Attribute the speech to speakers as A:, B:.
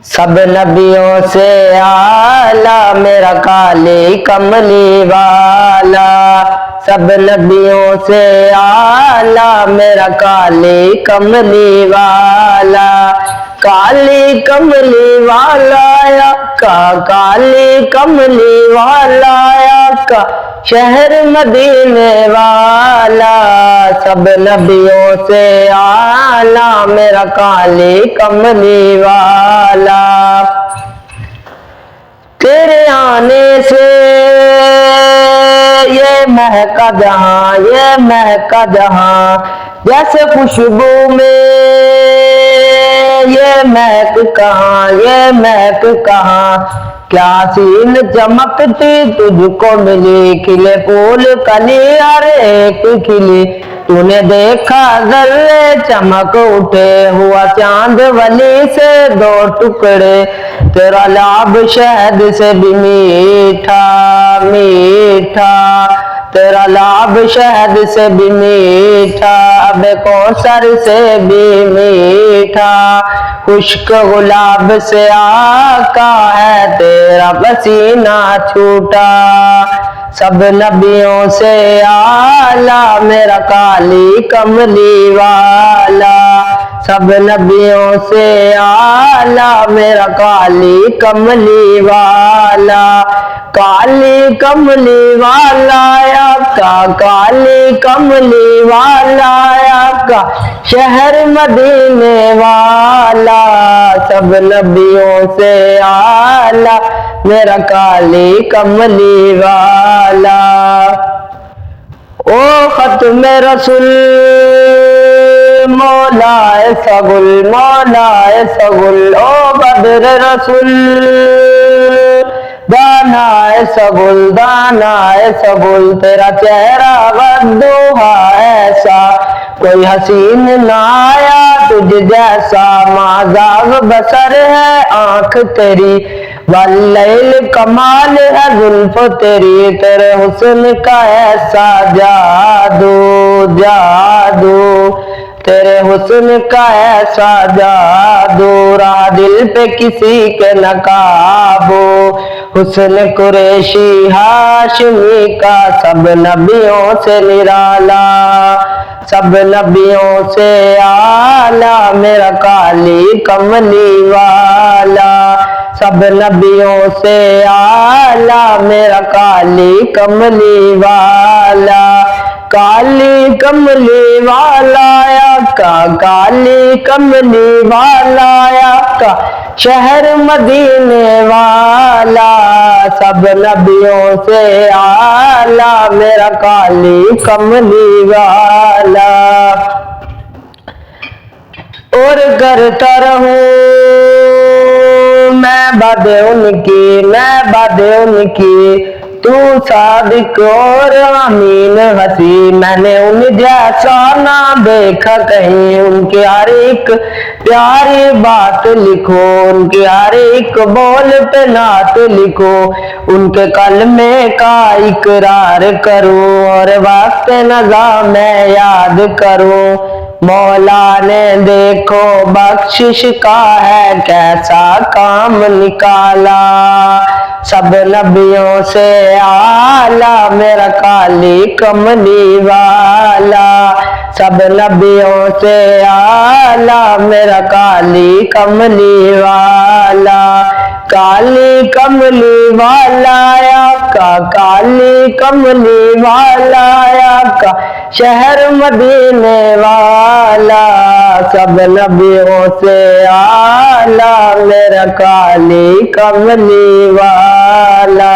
A: سب نبیوں سے آلہ میرا کالی کملی والا، سب نبیوں سے آلہ میرا کالی کملی والا، کالی کملی والا آقا، کالی کملی والا آقا، شہر مدینے والا، سب نبیوں سے آلہ میرا کالی کملی والا۔ تیرے آنے سے یہ مہکا جہاں، یہ مہکا جہاں، جیسے خوشبو میں یہ مہک کہاں، یہ مہک کہاں، کیا حسین چمکتی تجھ کو ملی، کھلے پھول کلی ہر ایک کھلی، تو نے دیکھا ذرے چمک اٹھے، ہوا چاند ولی سے دو ٹکڑے، تیرا لاب شہد سے بھی میٹھا میٹھا، تیرا لاب شہد سے بھی میٹھا، اب کوثر سے بھی میٹھا، خشک گلاب سے آقا ہے تیرا پسینہ چھوٹا، سب نبیوں سے آلہ میرا کالی کملی والا، سب نبیوں سے آلہ میرا کالی کملی والا، کالی کملی والا آقا، کالی کملی والا آقا، شہر مدینے والا، سب نبیوں سے آلہ میرا کالی کملی والا۔ او ختم رسول مولا سگل، مولا سگل، او بدر رسول دانا سگل، دانا سگل، تیرا چہرہ والدوہا ایسا، کوئی حسین نہ آیا تجھ جیسا، مازاغ بصر ہے آنکھ تیری، واللیل کمال ہے زلف تیری، تیرے حسن کا ایسا جادو جادو، تیرے حسن کا ایسا جادو، رہا دل پہ کسی کے نہ قابو، حسن قریشی ہاشمی کا سب نبیوں سے نرالا، سب نبیوں سے آلہ میرا کالی کملی والا، سب نبیوں سے آلہ میرا کالی کملی والا، کالی کملی والا آقا، کالی کملی والا آقا، شہر مدینے والا، سب نبیوں سے آلہ میرا کالی کملی والا، اور کرتا رہوں میں باتیں ان کی، میں باتیں ان کی، تو صادق اور امین ہنسی، میں نے ان جیسا نہ دیکھا کہیں، ان کی ہر ایک پیاری بات لکھو، ان کی ہر ایک بول پہ نعت لکھو، ان کے کلمے کا اقرار کرو اور وقت نظام میں یاد کرو، مولا نے دیکھو بخشش کا ہے کیسا کام نکالا، سب نبیوں سے آلہ میرا کالی کملی والا، سب نبیوں سے آلہ میرا کالی کملی والا، کالی کملی والا آقا، کالی کملی والا آقا، شہر مدینے والا، سب نبیوں سے آلہ میرا کالی کملی والا۔